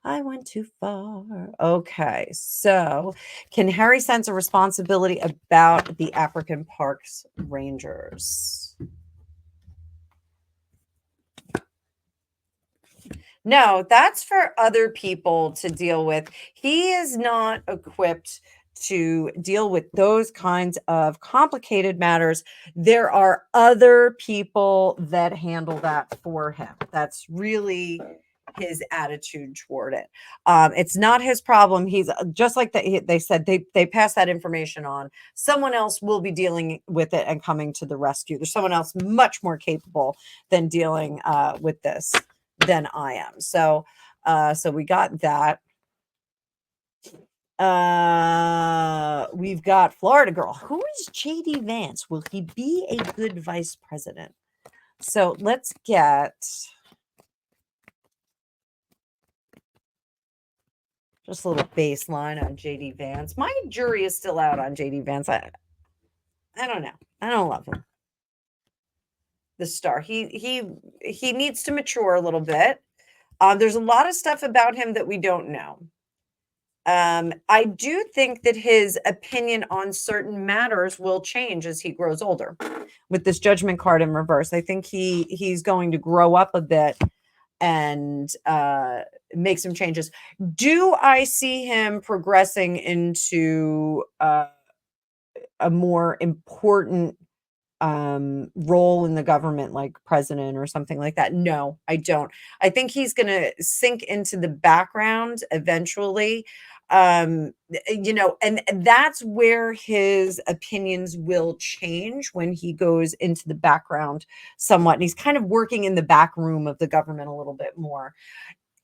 Speaker 1: I went too far. Okay. So can Harry sense a responsibility about the African Parks Rangers? No, that's for other people to deal with. He is not equipped to deal with those kinds of complicated matters. There are other people that handle that for him. That's really his attitude toward it. It's not his problem. He's just like they said, they pass that information on. Someone else will be dealing with it and coming to the rescue. There's someone else much more capable than dealing with this than I am. So we got that. We've got Florida girl. Who is JD Vance? Will he be a good vice president? So let's get just a little baseline on JD Vance. My jury is still out on JD Vance. I don't know. I don't love him. The star. He needs to mature a little bit. There's a lot of stuff about him that we don't know. I do think that his opinion on certain matters will change as he grows older. With this judgment card in reverse, I think he's going to grow up a bit and make some changes. Do I see him progressing into a more important role in the government, like president or something like that? No, I don't. I think he's going to sink into the background eventually. And that's where his opinions will change, when he goes into the background somewhat. And he's kind of working in the back room of the government a little bit more.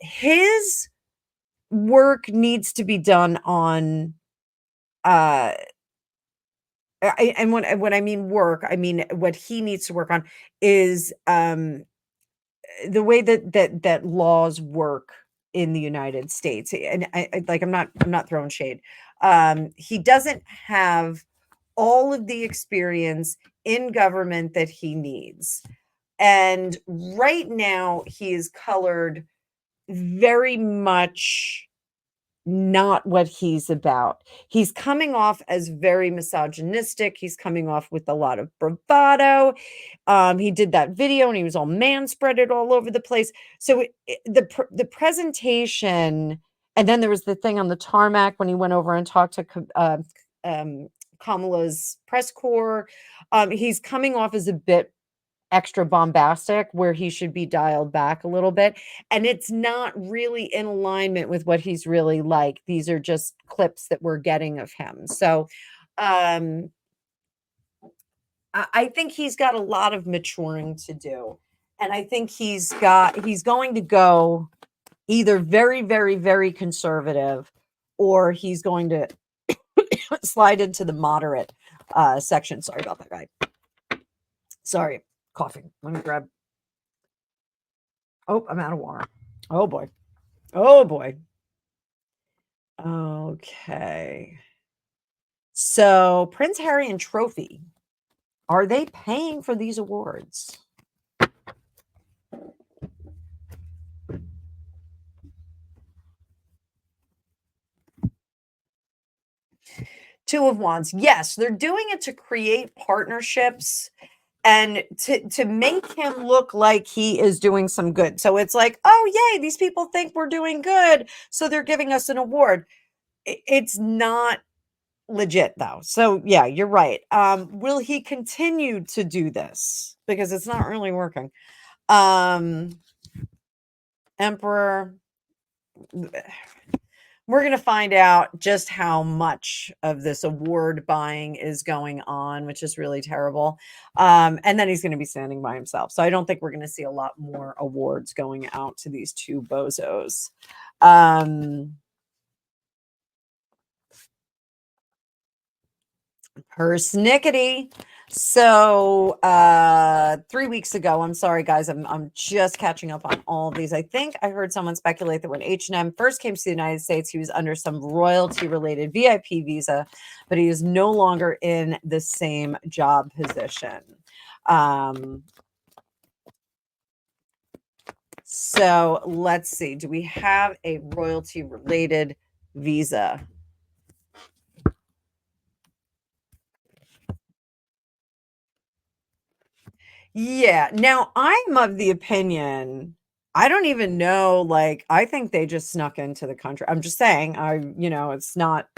Speaker 1: His work needs to be done on uh and when I mean work, I mean what he needs to work on is the way that laws work in the United States. And I'm not throwing shade. He doesn't have all of the experience in government that he needs. And right now he is colored very much not what he's about. He's coming off as very misogynistic. He's coming off with a lot of bravado. He did that video and he was all man-spreaded all over the place. So the presentation, and then there was the thing on the tarmac when he went over and talked to Kamala's press corps. He's coming off as a bit extra bombastic, where he should be dialed back a little bit. And it's not really in alignment with what he's really like. These are just clips that we're getting of him. So um, I think he's got a lot of maturing to do. And I think he's going to go either very, very, very conservative, or he's going to slide into the moderate section. Sorry about that, guy. Sorry, coughing. Let me grab. Oh, I'm out of water. Oh boy. Oh boy. Okay. So Prince Harry and Trophy, are they paying for these awards? Two of Wands. Yes, they're doing it to create partnerships and to make him look like he is doing some good. So it's like, oh yay, these people think we're doing good, so they're giving us an award. It's not legit though. So yeah, you're right. Will he continue to do this? Because it's not really working. Emperor. We're going to find out just how much of this award buying is going on, which is really terrible. And then he's going to be standing by himself. So I don't think we're going to see a lot more awards going out to these two bozos. Persnickety. So 3 weeks ago, I'm sorry guys, I'm just catching up on all of these. I think I heard someone speculate that when H&M first came to the United States, he was under some royalty related VIP visa, but he is no longer in the same job position. So let's see, do we have a royalty related visa? Yeah. Now, I'm of the opinion I don't even know, like, I think they just snuck into the country. I'm just saying, it's not,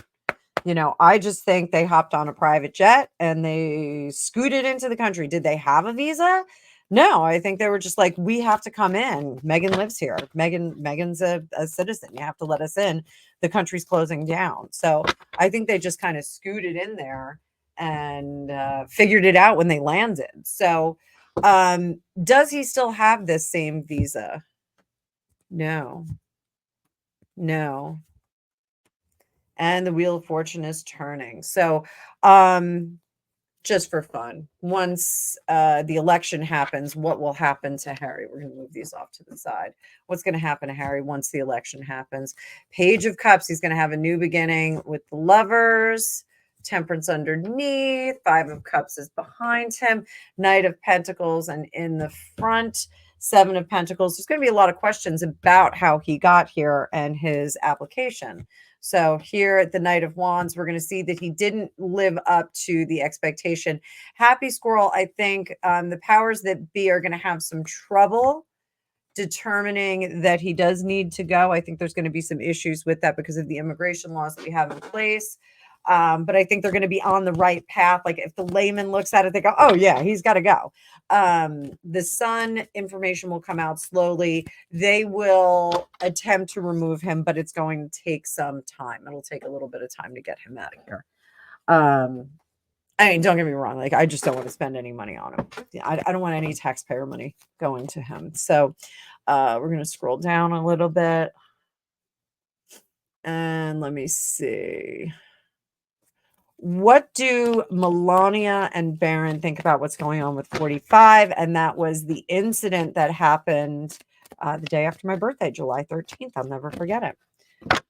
Speaker 1: I just think they hopped on a private jet and they scooted into the country. Did they have a visa? No, I think they were just like, we have to come in. Meghan lives here. Meghan's a citizen. You have to let us in. The country's closing down. So I think they just kind of scooted in there and figured it out when they landed. So does he still have this same visa? No, no. And the Wheel of Fortune is turning. So, just for fun, once the election happens, what will happen to Harry? We're going to move these off to the side. What's going to happen to Harry once the election happens? Page of Cups, he's going to have a new beginning with the Lovers. Temperance underneath. Five of Cups is behind him. Knight of Pentacles, and in the front, Seven of Pentacles. There's going to be a lot of questions about how he got here and his application. So here at the Knight of Wands, we're going to see that he didn't live up to the expectation. Happy Squirrel, I think the powers that be are going to have some trouble determining that he does need to go. I think there's going to be some issues with that because of the immigration laws that we have in place. But I think they're going to be on the right path. Like if the layman looks at it, they go, oh yeah, he's got to go. The Sun information will come out slowly. They will attempt to remove him, but it's going to take some time. It'll take a little bit of time to get him out of here. I mean, don't get me wrong. Like, I just don't want to spend any money on him. I don't want any taxpayer money going to him. So we're going to scroll down a little bit. And let me see. What do Melania and Barron think about what's going on with 45? And that was the incident that happened the day after my birthday, July 13th. I'll never forget it.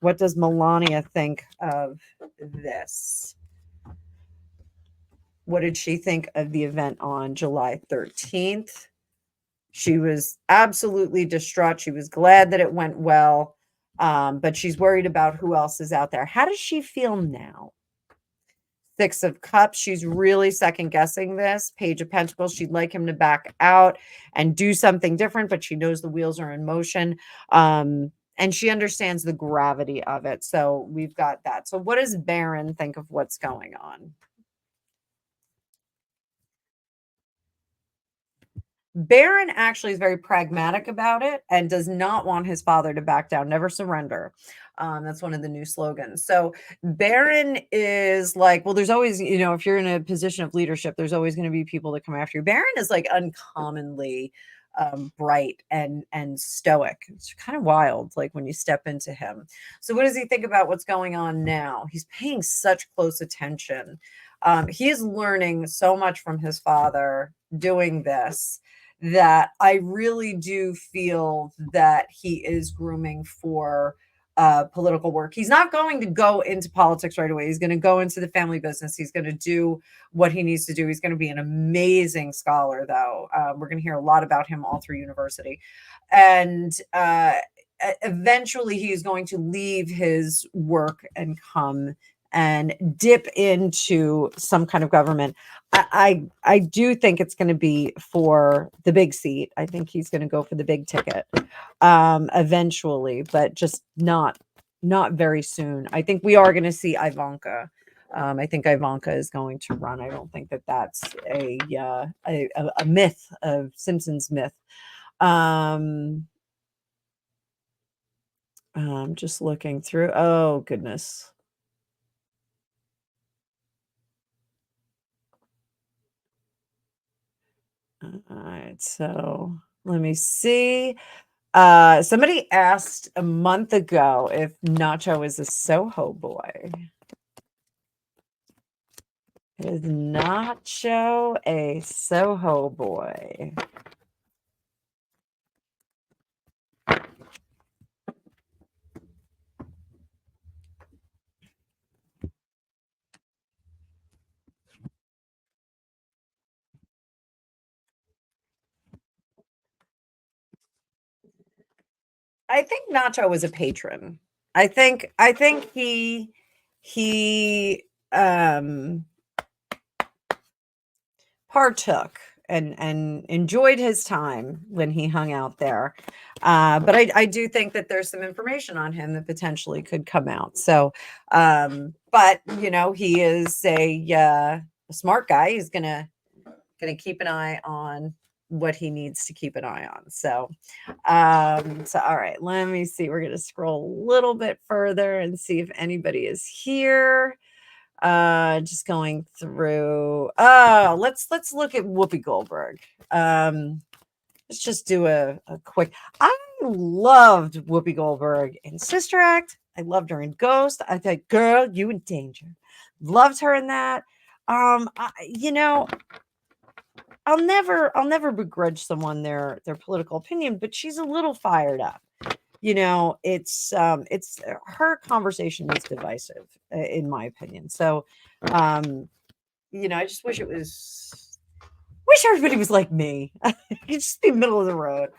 Speaker 1: What does Melania think of this? What did she think of the event on July 13th? She was absolutely distraught. She was glad that it went well, but she's worried about who else is out there. How does she feel now? Six of Cups. She's really second guessing this. Page of Pentacles. She'd like him to back out and do something different, but she knows the wheels are in motion. And she understands the gravity of it. So we've got that. So what does Barron think of what's going on? Barron actually is very pragmatic about it and does not want his father to back down, never surrender. That's one of the new slogans. So Barron is like, well, there's always, if you're in a position of leadership, there's always going to be people that come after you. Barron is like uncommonly bright and stoic. It's kind of wild, like when you step into him. So what does he think about what's going on now? He's paying such close attention. He is learning so much from his father doing this, that I really do feel that he is grooming for political work. He's not going to go into politics right away. He's going to go into the family business. He's going to do what he needs to do. He's going to be an amazing scholar, though. We're going to hear a lot about him all through university. And eventually he's going to leave his work and come and dip into some kind of government. I do think it's going to be for the big seat. I think he's going to go for the big ticket eventually, but just not very soon. I think we are going to see Ivanka. I think Ivanka is going to run. I don't think that that's a myth of Simpsons myth. I'm just looking through. Oh goodness. All right, so let me see. Somebody asked a month ago if Nacho is a Soho boy. Is Nacho a Soho boy? I think Nacho was a patron. I think he partook and enjoyed his time when he hung out there. But I do think that there's some information on him that potentially could come out. So, but you know, he is a smart guy. He's gonna keep an eye on what he needs to keep an eye on. So, so all right, let me see. We're gonna scroll a little bit further and see if anybody is here. Just going through. Oh, let's look at Whoopi Goldberg. Let's just do a quick. I loved Whoopi Goldberg in Sister Act. I loved her in Ghost. I thought, girl, you in danger. Loved her in that. You know, I'll never begrudge someone their political opinion, but she's a little fired up. You know, it's her conversation is divisive, in my opinion. So, you know, I just wish everybody was like me. Just be middle of the road.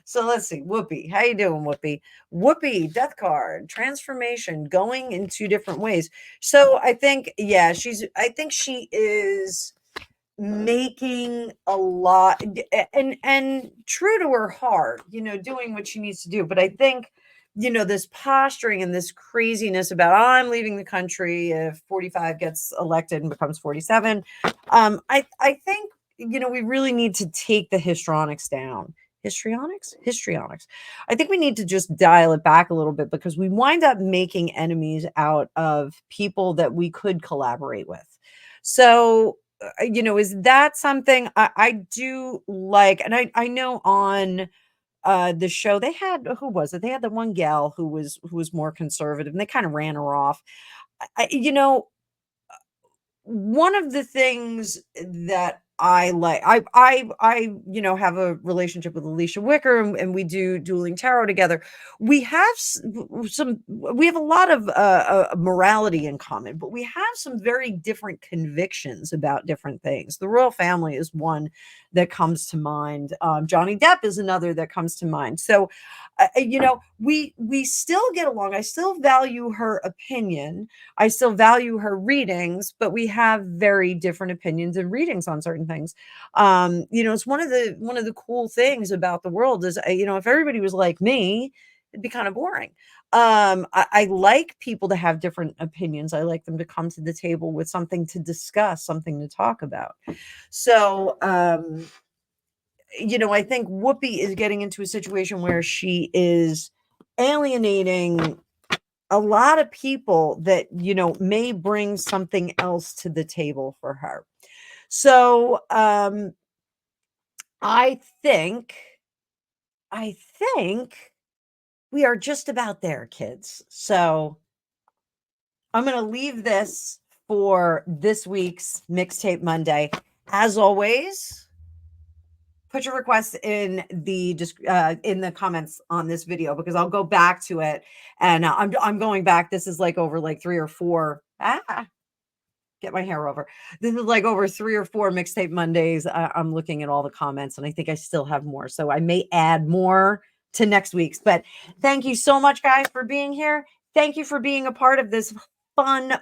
Speaker 1: So let's see. Whoopi, how you doing, Whoopi? Whoopi, death card, transformation, going in two different ways. So I think, yeah, I think she is making a lot and true to her heart, you know, doing what she needs to do. But I think, you know, this posturing and this craziness about I'm leaving the country if 45 gets elected and becomes 47. I think, you know, we really need to take the histrionics down. Histrionics. I think we need to just dial it back a little bit because we wind up making enemies out of people that we could collaborate with. So, you know, is that something I do like? And I know on the show they had, who was it? They had the one gal who was more conservative and they kind of ran her off. You know, one of the things that I like, you know, have a relationship with Alicia Wicker, and we do dueling tarot together. We have we have a lot of morality in common, but we have some very different convictions about different things. The royal family is one that comes to mind. Johnny Depp is another that comes to mind. So, you know, we still get along. I still value her opinion. I still value her readings, but we have very different opinions and readings on certain things. You know, it's one of the cool things about the world is, you know, if everybody was like me, it'd be kind of boring. I like people to have different opinions. I like them to come to the table with something to discuss, something to talk about. So, you know, I think Whoopi is getting into a situation where she is alienating a lot of people that, you know, may bring something else to the table for her. So, I think we are just about there, kids. So I'm going to leave this for this week's Mixtape Monday. As always, put your requests in the comments on this video because I'll go back to it, and I'm going back. This is like over like 3 or 4. Get my hair over. This is like over 3 or 4 Mixtape Mondays. I'm looking at all the comments, and I think I still have more, so I may add more to next week's. But thank you so much, guys, for being here. Thank you for being a part of this fun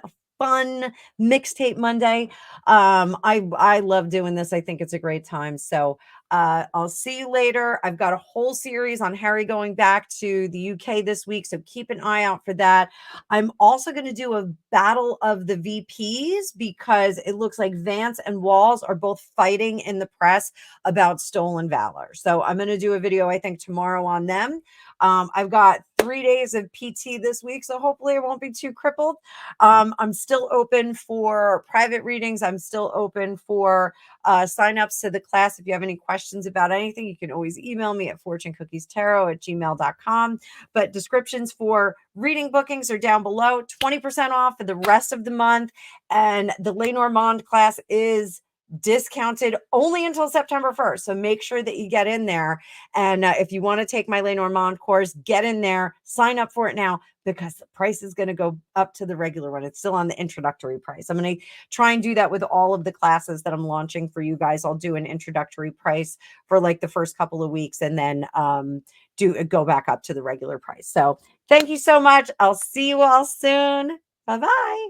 Speaker 1: Mixtape Monday. I love doing this. I think it's a great time. So I'll see you later. I've got a whole series on Harry going back to the UK this week, so keep an eye out for that. I'm also going to do a battle of the VPs because it looks like Vance and Walz are both fighting in the press about stolen valor. So I'm going to do a video, I think, tomorrow on them. I've got 3 days of PT this week, so hopefully I won't be too crippled. I'm still open for private readings. I'm still open for signups to the class. If you have any questions about anything, you can always email me at fortunecookiestarot@gmail.com. But descriptions for reading bookings are down below. 20% off for the rest of the month. And the Lenormand class is discounted only until September 1st. So make sure that you get in there. And if you want to take my Lenormand course, get in there, sign up for it now because the price is going to go up to the regular one. It's still on the introductory price. I'm going to try and do that with all of the classes that I'm launching for you guys. I'll do an introductory price for like the first couple of weeks and then go back up to the regular price. So thank you so much. I'll see you all soon. Bye-bye.